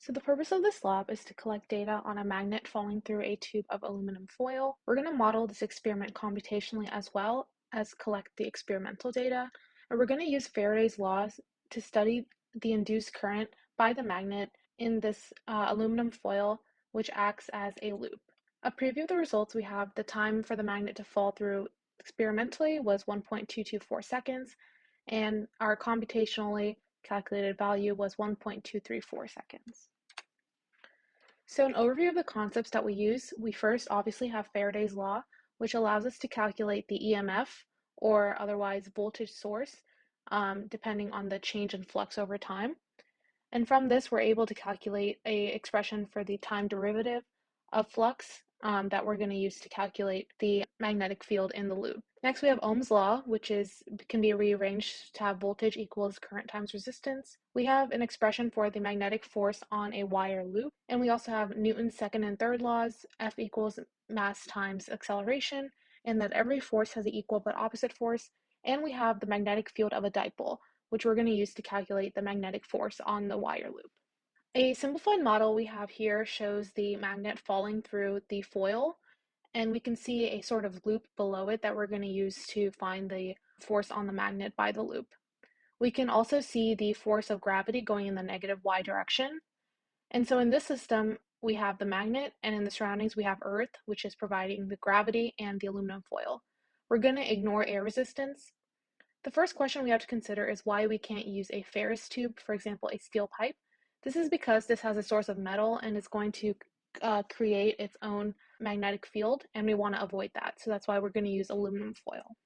So the purpose of this lab is to collect data on a magnet falling through a tube of aluminum foil. We're going to model this experiment computationally as well as collect the experimental data. And we're going to use Faraday's laws to study the induced current by the magnet in this aluminum foil, which acts as a loop. A preview of the results, we have the time for the magnet to fall through experimentally was 1.224 seconds, and our computationally calculated value was 1.234 seconds. So an overview of the concepts that we use, we first obviously have Faraday's law, which allows us to calculate the EMF, or otherwise voltage source, depending on the change in flux over time. And from this, we're able to calculate an expression for the time derivative of flux that we're going to use to calculate the magnetic field in the loop. Next, we have Ohm's law, which can be rearranged to have voltage equals current times resistance. We have an expression for the magnetic force on a wire loop. And we also have Newton's second and third laws, F equals mass times acceleration, and that every force has an equal but opposite force. And we have the magnetic field of a dipole, which we're going to use to calculate the magnetic force on the wire loop. A simplified model we have here shows the magnet falling through the foil, and we can see a sort of loop below it that we're going to use to find the force on the magnet by the loop. We can also see the force of gravity going in the negative y direction. And so in this system, we have the magnet, and in the surroundings, we have Earth, which is providing the gravity and the aluminum foil. We're going to ignore air resistance. The first question we have to consider is why we can't use a ferrous tube, for example, a steel pipe. This is because this has a source of metal and is going to create its own magnetic field, and we want to avoid that. So that's why we're going to use aluminum foil.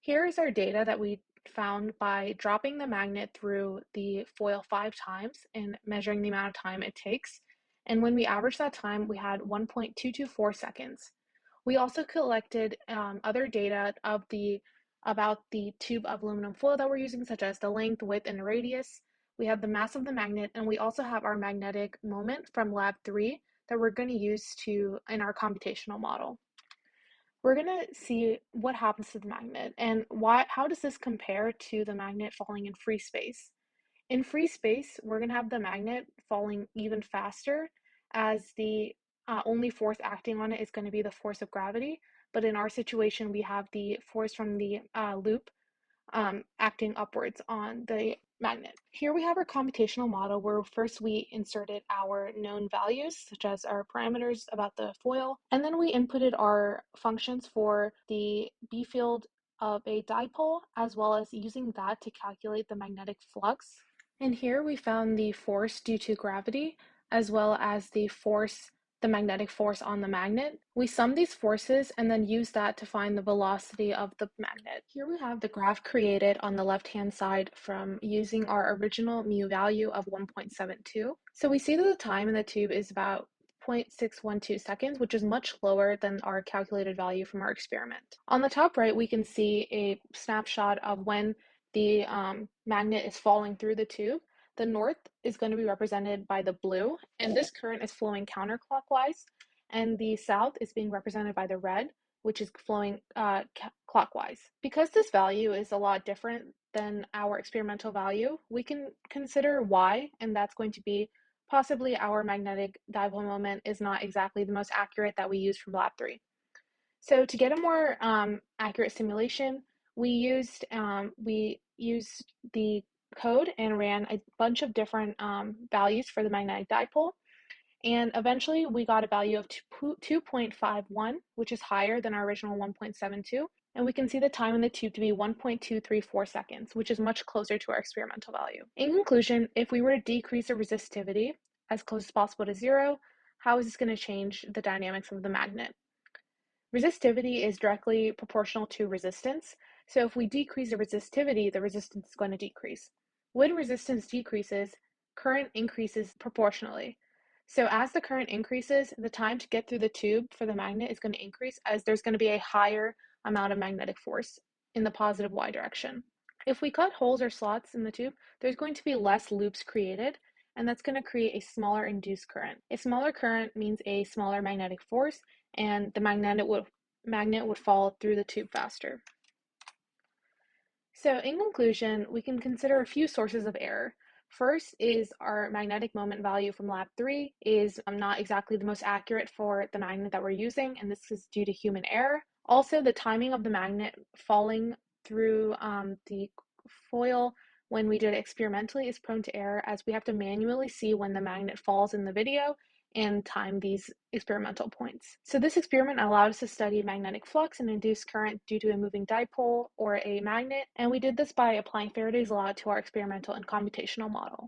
Here is our data that we found by dropping the magnet through the foil 5 times and measuring the amount of time it takes. And when we averaged that time, we had 1.224 seconds. We also collected other data about the tube of aluminum foil that we're using, such as the length, width, and radius. We have the mass of the magnet, and we also have our magnetic moment from lab 3 that we're going to use in our computational model. We're going to see what happens to the magnet and how does this compare to the magnet falling in free space. In free space, we're going to have the magnet falling even faster, as the only force acting on it is going to be the force of gravity. But in our situation, we have the force from the loop acting upwards on the magnet. Here we have our computational model where first we inserted our known values, such as our parameters about the foil, and then we inputted our functions for the B field of a dipole, as well as using that to calculate the magnetic flux. And here we found the force due to gravity, as well as the magnetic force on the magnet. We sum these forces and then use that to find the velocity of the magnet. Here we have the graph created on the left-hand side from using our original mu value of 1.72. So we see that the time in the tube is about 0.612 seconds, which is much lower than our calculated value from our experiment. On the top right, we can see a snapshot of when the magnet is falling through the tube. The north is going to be represented by the blue, and this current is flowing counterclockwise, and the south is being represented by the red, which is flowing clockwise. Because this value is a lot different than our experimental value, we can consider why, and that's going to be possibly our magnetic dipole moment is not exactly the most accurate that we use from lab 3. So to get a more accurate simulation, we used the code and ran a bunch of different values for the magnetic dipole. And eventually we got a value of 2.51, which is higher than our original 1.72. And we can see the time in the tube to be 1.234 seconds, which is much closer to our experimental value. In conclusion, if we were to decrease the resistivity as close as possible to 0, how is this going to change the dynamics of the magnet? Resistivity is directly proportional to resistance. So if we decrease the resistivity is going to decrease. When resistance decreases, current increases proportionally. So as the current increases, the time to get through the tube for the magnet is going to increase, as there's going to be a higher amount of magnetic force in the positive y direction. If we cut holes or slots in the tube, there's going to be less loops created, and that's going to create a smaller induced current. A smaller current means a smaller magnetic force, and the magnet would fall through the tube faster. So in conclusion, we can consider a few sources of error. First is our magnetic moment value from lab 3 is not exactly the most accurate for the magnet that we're using, and this is due to human error. Also, the timing of the magnet falling through the foil when we did it experimentally is prone to error, as we have to manually see when the magnet falls in the video and time these experimental points. So this experiment allowed us to study magnetic flux and induced current due to a moving dipole or a magnet, and we did this by applying Faraday's law to our experimental and computational model.